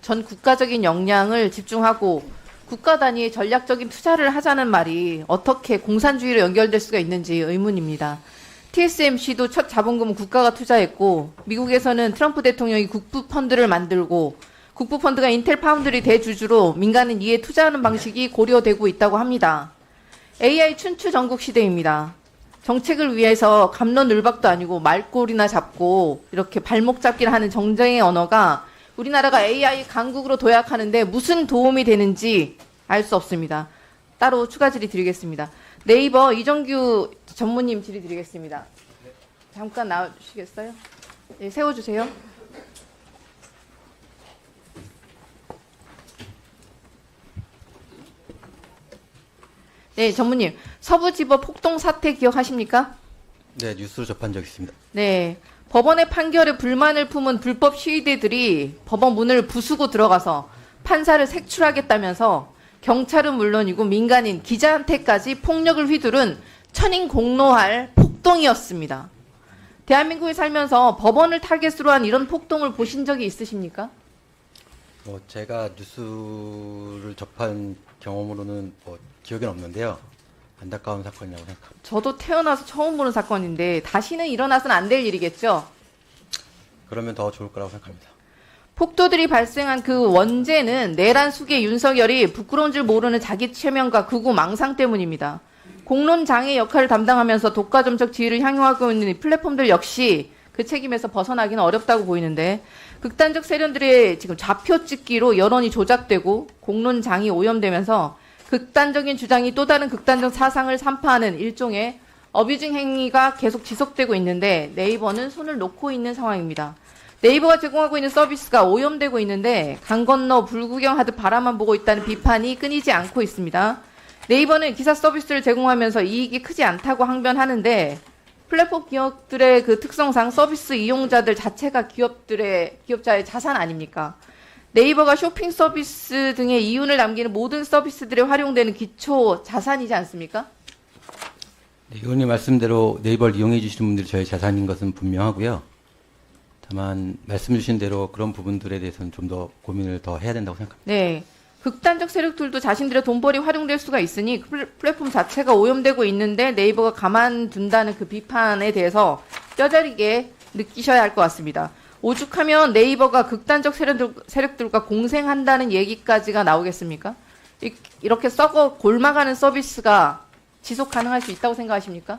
전 국가적인 역량을 집중하고 국가 단위의 전략적인 투자를 하자는 말이 어떻게 공산주의로 연결될 수가 있는지 의문입니다. TSMC도 첫 자본금은 국가가 투자했고 미국에서는 트럼프 대통령이 국부펀드를 만들고 국부펀드가 인텔 파운드리 대주주로 민간은 이에 투자하는 방식이 고려되고 있다고 합니다. AI 춘추 전국 시대입니다. 정책을 위해서 갑론을박도 아니고 말꼬리나 잡고 이렇게 발목 잡기를 하는 정쟁의 언어가 우리나라가 AI 강국으로 도약하는데 무슨 도움이 되는지 알 수 없습니다. 따로 추가 질의 드리겠습니다. 네이버 이정규 전무님 질의 드리겠습니다. 잠깐 나와주시겠어요? 네, 세워주세요. 네, 전무님. 서부지법 폭동 사태 기억하십니까? 네, 뉴스로 접한 적 있습니다. 네. 법원의 판결에 불만을 품은 불법 시위대들이 법원 문을 부수고 들어가서 판사를 색출하겠다면서 경찰은 물론이고 민간인, 기자한테까지 폭력을 휘두른 천인공노할 폭동이었습니다. 대한민국에 살면서 법원을 타겟으로 한 이런 폭동을 보신 적이 있으십니까? 제가 뉴스를 접한 경험으로는 기억은 없는데요. 안타까운 사건이라고 생각합니다. 저도 태어나서 처음 보는 사건인데 다시는 일어나서는 안 될 일이겠죠? 그러면 더 좋을 거라고 생각합니다. 폭도들이 발생한 그 원죄는 내란 숙의 윤석열이 부끄러운 줄 모르는 자기 체면과 극우 망상 때문입니다. 공론 장애 역할을 담당하면서 독과점적 지위를 향유하고 있는 이 플랫폼들 역시 그 책임에서 벗어나기는 어렵다고 보이는데 극단적 세력들의 지금 좌표 찍기로 여론이 조작되고 공론 장이 오염되면서 극단적인 주장이 또 다른 극단적 사상을 산파하는 일종의 어뷰징 행위가 계속 지속되고 있는데 네이버는 손을 놓고 있는 상황입니다. 네이버가 제공하고 있는 서비스가 오염되고 있는데 강 건너 불구경하듯 바라만 보고 있다는 비판이 끊이지 않고 있습니다. 네이버는 기사 서비스를 제공하면서 이익이 크지 않다고 항변하는데 플랫폼 기업들의 그 특성상 서비스 이용자들 자체가 기업자의 자산 아닙니까? 네이버가 쇼핑 서비스 등의 이윤을 남기는 모든 서비스들에 활용되는 기초 자산이지 않습니까? 네, 의원님 말씀대로 네이버를 이용해 주시는 분들이 저희 자산인 것은 분명하고요. 다만 말씀 주신 대로 그런 부분들에 대해서는 좀 더 고민을 더 해야 된다고 생각합니다. 네. 극단적 세력들도 자신들의 돈벌이 활용될 수가 있으니 플랫폼 자체가 오염되고 있는데 네이버가 가만둔다는 그 비판에 대해서 뼈저리게 느끼셔야 할 것 같습니다. 오죽하면 네이버가 극단적 세력들과 공생한다는 얘기까지가 나오겠습니까? 이렇게 썩어 골마가는 서비스가 지속 가능할 수 있다고 생각하십니까?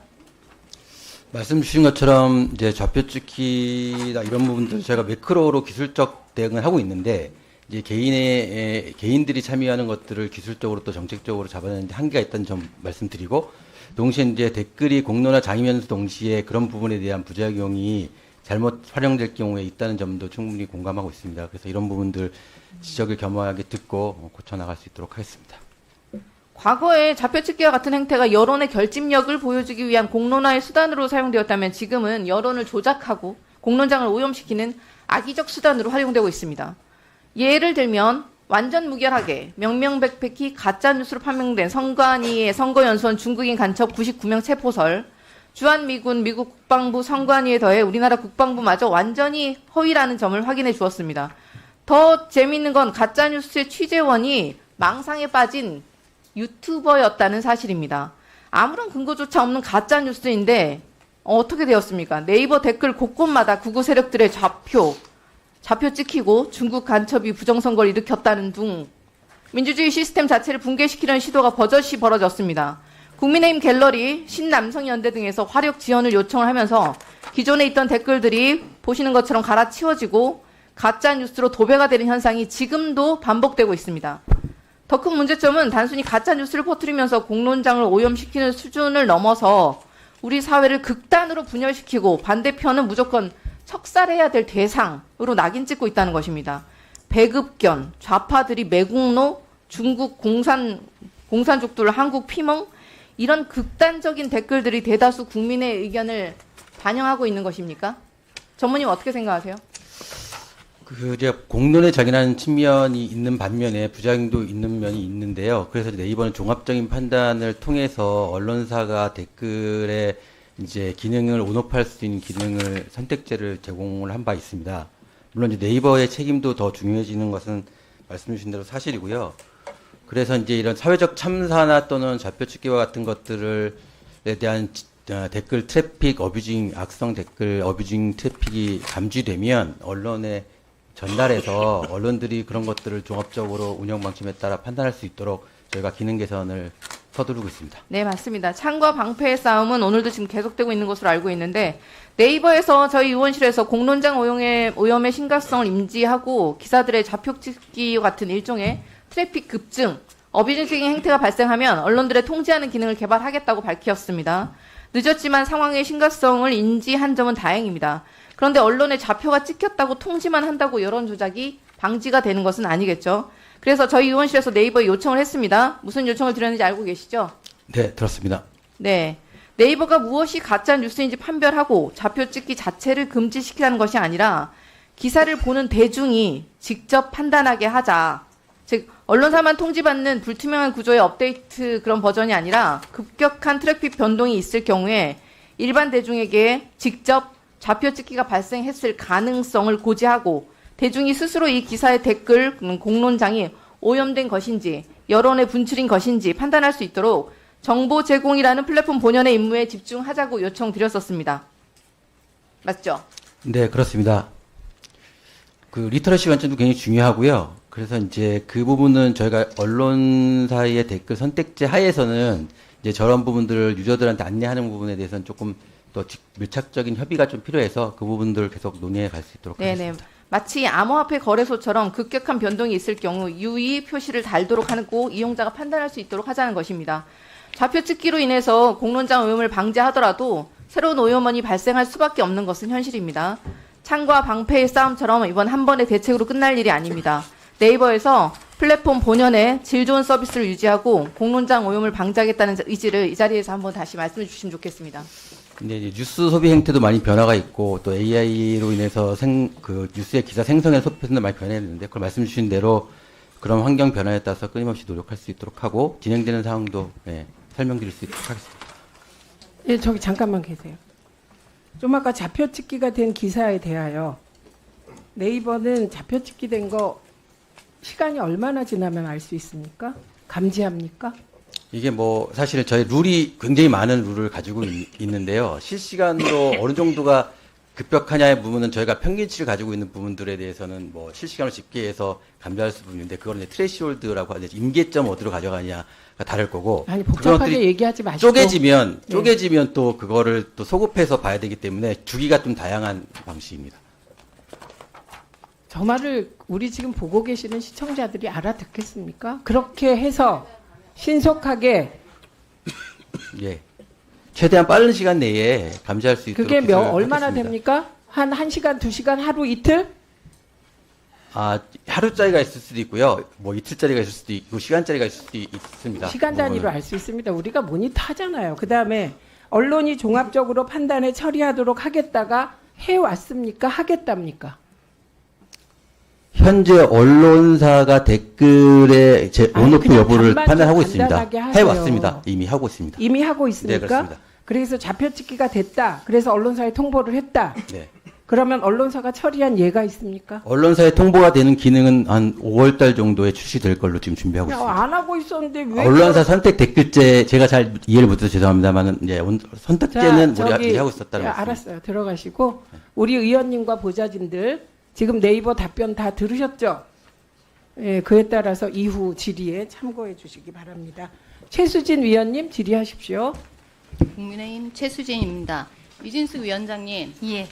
말씀 주신 것처럼 이제 좌표 찍기나 이런 부분들 제가 매크로로 기술적 대응을 하고 있는데 이제 개인들이 참여하는 것들을 기술적으로 또 정책적으로 잡아내는데 한계가 있다는 점 말씀드리고 동시에 이제 댓글이 공론화 장이면서 동시에 그런 부분에 대한 부작용이 잘못 활용될 경우에 있다는 점도 충분히 공감하고 있습니다. 그래서 이런 부분들 지적을 겸허하게 듣고 고쳐 나갈 수 있도록 하겠습니다. 과거에 좌표찍기와 같은 행태가 여론의 결집력을 보여주기 위한 공론화의 수단으로 사용되었다면 지금은 여론을 조작하고 공론장을 오염시키는 악의적 수단으로 활용되고 있습니다. 예를 들면 완전 무결하게 명명백백히 가짜뉴스로 판명된 선관위의 선거연수원 중국인 간첩 99명 체포설, 주한미군 미국 국방부 선관위에 더해 우리나라 국방부마저 완전히 허위라는 점을 확인해 주었습니다. 더 재미있는 건 가짜뉴스의 취재원이 망상에 빠진 유튜버였다는 사실입니다. 아무런 근거조차 없는 가짜뉴스인데 어떻게 되었습니까? 네이버 댓글 곳곳마다 극우 세력들의 좌표 찍히고 중국 간첩이 부정선거를 일으켰다는 등 민주주의 시스템 자체를 붕괴시키려는 시도가 버젓이 벌어졌습니다. 국민의힘 갤러리, 신남성연대 등에서 화력 지원을 요청을 하면서 기존에 있던 댓글들이 보시는 것처럼 갈아치워지고 가짜뉴스로 도배가 되는 현상이 지금도 반복되고 있습니다. 더 큰 문제점은 단순히 가짜뉴스를 퍼뜨리면서 공론장을 오염시키는 수준을 넘어서 우리 사회를 극단으로 분열시키고 반대편은 무조건 척살해야 될 대상으로 낙인 찍고 있다는 것입니다. 배급견, 좌파들이 매국노, 중국 공산족들 한국 피멍 이런 극단적인 댓글들이 대다수 국민의 의견을 반영하고 있는 것입니까? 전무님 어떻게 생각하세요? 이제 공론에 작용하는 측면이 있는 반면에 부작용도 있는 면이 있는데요. 그래서 네이버는 종합적인 판단을 통해서 언론사가 댓글에 이제 기능을 온오프할 수 있는 기능을 선택제를 제공을 한 바 있습니다. 물론 이제 네이버의 책임도 더 중요해지는 것은 말씀 주신 대로 사실이고요. 그래서 이제 이런 사회적 참사나 또는 좌표측기와 같은 것들에 대한 댓글 트래픽 어뷰징, 악성 댓글 어뷰징 트래픽이 감지되면 언론에 전달해서 언론들이 그런 것들을 종합적으로 운영 방침에 따라 판단할 수 있도록 저희가 기능 개선을 서두르고 있습니다. 네, 맞습니다. 창과 방패의 싸움은 오늘도 지금 계속되고 있는 것으로 알고 있는데 네이버에서 저희 의원실에서 공론장 오염의 심각성을 인지하고 기사들의 좌표 찍기 같은 일종의 트래픽 급증, 어뷰징적인 행태가 발생하면 언론들의 통제하는 기능을 개발하겠다고 밝혔습니다. 늦었지만 상황의 심각성을 인지한 점은 다행입니다. 그런데 언론의 좌표가 찍혔다고 통지만 한다고 여론 조작이 방지가 되는 것은 아니겠죠. 그래서 저희 의원실에서 네이버에 요청을 했습니다. 무슨 요청을 드렸는지 알고 계시죠? 네, 들었습니다. 네. 네이버가 무엇이 가짜 뉴스인지 판별하고 좌표 찍기 자체를 금지시키라는 것이 아니라 기사를 보는 대중이 직접 판단하게 하자. 즉 언론사만 통지받는 불투명한 구조의 업데이트 그런 버전이 아니라 급격한 트래픽 변동이 있을 경우에 일반 대중에게 직접 좌표 찍기가 발생했을 가능성을 고지하고 대중이 스스로 이 기사의 댓글, 공론장이 오염된 것인지 여론의 분출인 것인지 판단할 수 있도록 정보 제공이라는 플랫폼 본연의 임무에 집중하자고 요청드렸었습니다. 맞죠? 네, 그렇습니다. 그 리터러시 관점도 굉장히 중요하고요. 그래서 이제 그 부분은 저희가 언론사의 댓글 선택제 하에서는 이제 저런 부분들을 유저들한테 안내하는 부분에 대해서는 조금 더 밀착적인 협의가 좀 필요해서 그 부분들을 계속 논의해 갈 수 있도록 네네. 하겠습니다. 마치 암호화폐 거래소처럼 급격한 변동이 있을 경우 유의 표시를 달도록 하고 이용자가 판단할 수 있도록 하자는 것입니다. 좌표 찍기로 인해서 공론장 오염을 방지하더라도 새로운 오염원이 발생할 수밖에 없는 것은 현실입니다. 창과 방패의 싸움처럼 이번 한 번의 대책으로 끝날 일이 아닙니다. 네이버에서 플랫폼 본연의 질 좋은 서비스를 유지하고 공론장 오염을 방지하겠다는 의지를 이 자리에서 한번 다시 말씀해 주시면 좋겠습니다. 근데 이제 뉴스 소비 행태도 많이 변화가 있고 또 AI로 인해서 그 뉴스의 기사 생성에 소비도 많이 변했는데 그걸 말씀 주신 대로 그런 환경 변화에 따라서 끊임없이 노력할 수 있도록 하고 진행되는 상황도 설명드릴 수 있도록 하겠습니다. 예, 저기 잠깐만 계세요. 좀 아까 좌표 찍기가 된 기사에 대하여 네이버는 좌표 찍기 된 거 시간이 얼마나 지나면 알 수 있습니까? 감지합니까? 이게 뭐 사실은 저희 룰이 굉장히 많은 룰을 가지고 있는데요. 실시간으로 어느 정도가 급격하냐의 부분은 저희가 평균치를 가지고 있는 부분들에 대해서는 뭐 실시간으로 집계해서 감지할 수 있는데 그거는 이제 트레시홀드라고 하는데 임계점 어디로 가져가냐가 다를 거고. 아니 복잡하게 얘기하지 마시고. 쪼개지면 또 그거를 또 소급해서 봐야 되기 때문에 주기가 좀 다양한 방식입니다. 저 말을 우리 지금 보고 계시는 시청자들이 알아듣겠습니까? 그렇게 해서 신속하게 예. 최대한 빠른 시간 내에 감지할 수 있도록 그게 얼마나 하겠습니다. 됩니까? 한 1시간, 2시간, 하루, 이틀? 아, 하루짜리가 있을 수도 있고요. 뭐 이틀짜리가 있을 수도 있고 시간짜리가 있을 수도 있습니다. 시간 단위로 알 수 있습니다. 우리가 모니터 하잖아요. 그다음에 언론이 종합적으로 판단해 처리하도록 하겠다가 해왔습니까? 하겠답니까? 현재 언론사가 댓글의 온오프 그냥 여부를 답만 판단하고 좀 있습니다. 간단하게 하세요. 해왔습니다. 이미 하고 있습니다. 이미 하고 있습니까? 네, 그렇습니다. 그래서 좌표 찍기가 됐다. 그래서 언론사에 통보를 했다. 네. 그러면 언론사가 처리한 예가 있습니까? 언론사에 통보가 되는 기능은 한 5월 달 정도에 출시될 걸로 지금 준비하고 야, 있습니다. 안 하고 있었는데 왜? 언론사 선택 댓글제 제가 잘 이해를 못해서 죄송합니다만은 이제 선택제는 자, 우리가 저기, 이해하고 있었다는 말씀. 알았어요. 들어가시고 우리 의원님과 보좌진들 지금 네이버 답변 다 들으셨죠? 예, 그에 따라서 이후 질의에 참고해 주시기 바랍니다. 최수진 위원님 질의하십시오. 국민의힘 최수진입니다. 유진숙 위원장님, 예.